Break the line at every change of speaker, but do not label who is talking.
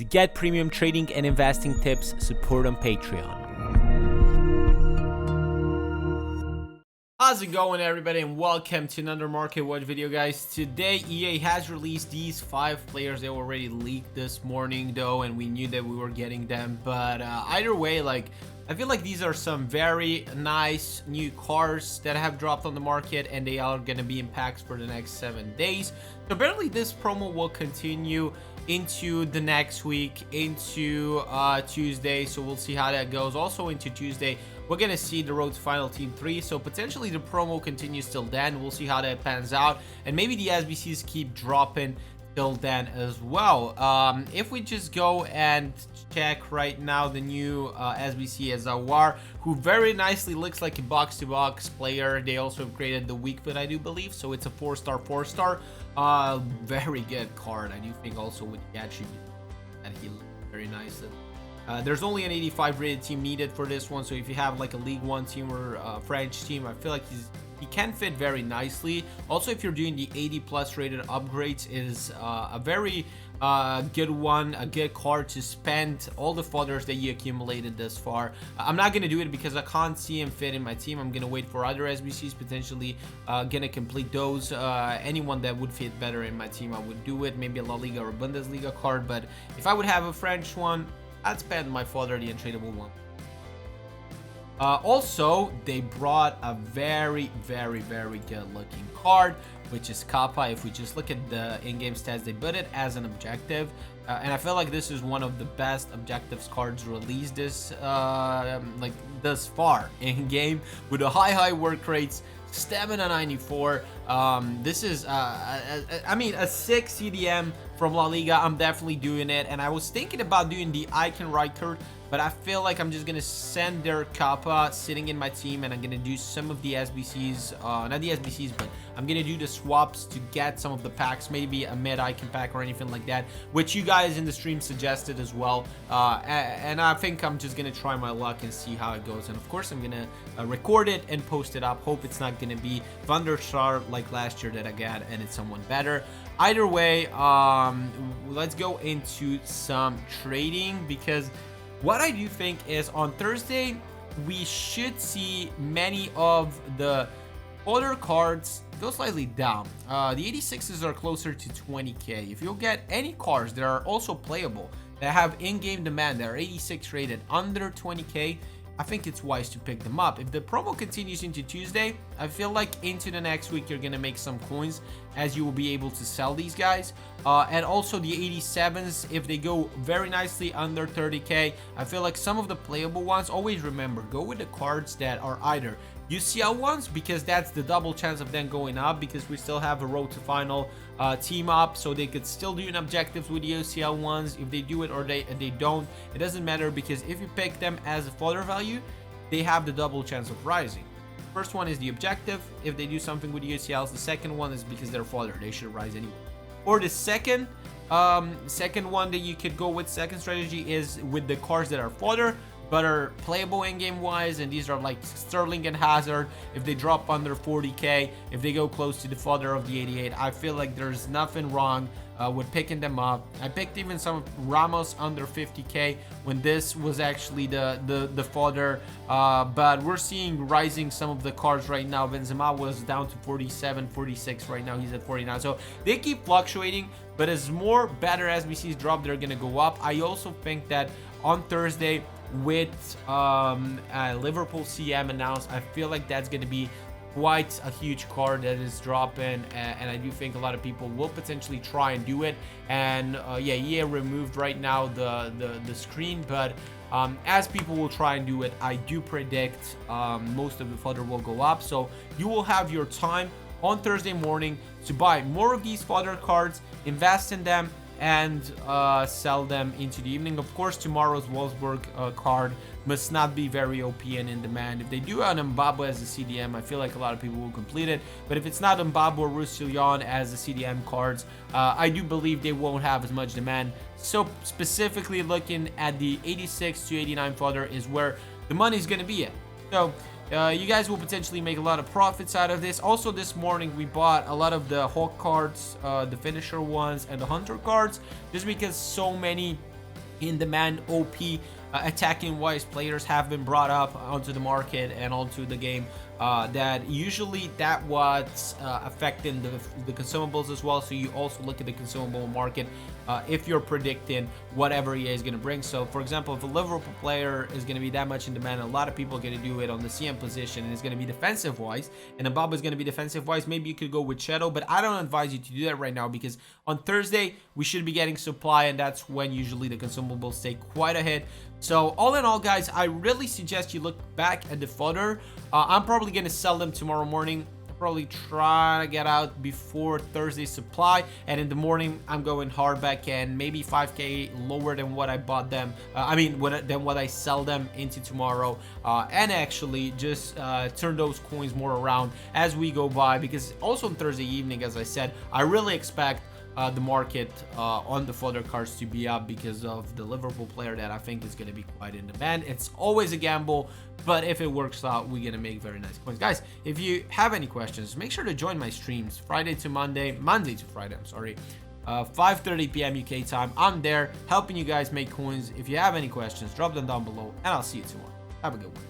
To get premium trading and investing tips, support on Patreon. How's it going, everybody, and welcome to another Market Watch video, guys. Today EA has released these 5 players. They already leaked this morning though, and we knew that we were getting them, but either way, I feel like these are some very nice new cars that have dropped on the market, and they are going to be in packs for the next 7 days. So apparently this promo will continue into the next week, into Tuesday, so we'll see how that goes. Also into Tuesday, we're gonna see the road to final team 3, so potentially the promo continues till then. We'll see how that pans out, and maybe the SBCs keep dropping till then as well. If we just go and check right now, the new SBC is Awar, who very nicely looks like a box-to-box player. They also upgraded the weak foot, I do believe, so it's a 4-star 4-star. Very good card. I do think also with the attribute that he looks very nice. There's only an 85 rated team needed for this one, so if you have like a League 1 team or a French team, I feel like he can fit very nicely. Also, if you're doing the 80+ rated upgrades, is a very good one, a good card to spend all the fodders that you accumulated thus far. I'm not gonna do it because I can't see him fit in my team. I'm gonna wait for other SBCs, potentially gonna complete those. Anyone that would fit better in my team, I would do it. Maybe a La Liga or a Bundesliga card, but if I would have a French one, I'd spend my fodder, the untradeable one. Also, they brought a very good looking card, which is Kappa. If we just look at the in-game stats, they put it as an objective, and I feel like this is one of the best objectives cards released this thus far in game, with a high work rates, stamina 94. This is I mean, a 6 CDM from La Liga. I'm definitely doing it, and I was thinking about doing the Icon Riker, but I feel like I'm just gonna send their Kappa sitting in my team, and I'm gonna do some of the SBCs, not the SBCs, but I'm gonna do the swaps to get some of the packs, maybe a mid icon pack or anything like that, which you guys in the stream suggested as well. And I think I'm just gonna try my luck and see how it goes. And of course, I'm gonna record it and post it up. Hope it's not gonna be Thunderstar like last year that I got, and it's someone better. Either way, let's go into some trading, because what I do think is on Thursday, we should see many of the other cards go slightly down. The 86s are closer to 20k. If you'll get any cards that are also playable, that have in-game demand, that are 86 rated under 20k, I think it's wise to pick them up. If the promo continues into Tuesday, I feel like into the next week you're gonna make some coins, as you will be able to sell these guys. And also the 87s, if they go very nicely under 30k, I feel like some of the playable ones, always remember, go with the cards that are either UCL ones, because that's the double chance of them going up, because we still have a road to final team up, so they could still do an objectives with the UCL ones. If they do it or they don't, it doesn't matter, because if you pick them as a fodder value, they have the double chance of rising. First one is the objective. If they do something with the UCLs, the second one is because they're fodder, they should rise anyway. Or the second one that you could go with, second strategy, is with the cards that are fodder but are playable in-game wise, and these are like Sterling and Hazard. If they drop under 40k, if they go close to the fodder of the 88, I feel like there's nothing wrong with picking them up. I picked even some of Ramos under 50k when this was actually the fodder, but we're seeing rising some of the cards right now. Benzema was down to 47, 46, right now he's at 49, so they keep fluctuating, but as more better SBCs drop, they're gonna go up. I also think that on Thursday, with Liverpool CM announced, I feel like that's going to be quite a huge card that is dropping, and I do think a lot of people will potentially try and do it. And yeah, EA removed right now the screen, but as people will try and do it, I do predict most of the fodder will go up. So you will have your time on Thursday morning to buy more of these fodder cards, invest in them, and sell them into the evening. Of course, tomorrow's Wolfsburg card must not be very OP and in demand. If they do an Mbabu as a CDM, I feel like a lot of people will complete it. But if it's not Mbabu or Roussillon as the CDM cards, I do believe they won't have as much demand. So specifically looking at the 86 to 89 fodder is where the money is going to be at. So you guys will potentially make a lot of profits out of this. Also, this morning we bought a lot of the Hawk cards, the finisher ones, and the Hunter cards, just because so many in demand OP attacking wise players have been brought up onto the market and onto the game, that usually that what's affecting the consumables as well. So you also look at the consumable market if you're predicting whatever EA is going to bring. So for example, if a Liverpool player is going to be that much in demand, a lot of people are going to do it on the CM position, and it's going to be defensive wise, and Mbappe is going to be defensive wise, maybe you could go with Shadow, but I don't advise you to do that right now, because on Thursday we should be getting supply, and that's when usually the consumables take quite a hit. So all in all, guys, I really suggest you look back at the fodder. I'm probably going to sell them tomorrow morning. Probably try to get out before Thursday's supply, and in the morning I'm going hard back and maybe 5k lower than what I bought them, than what I sell them into tomorrow, and actually just turn those coins more around as we go by, because also on Thursday evening, as I said, I really expect the market on the fodder cards to be up because of the Liverpool player that I think is going to be quite in demand. It's always a gamble, but if it works out, we're going to make very nice coins. Guys, if you have any questions, make sure to join my streams Monday to Friday, 5:30 p.m. UK time. I'm there helping you guys make coins. If you have any questions, drop them down below, and I'll see you tomorrow. Have a good one.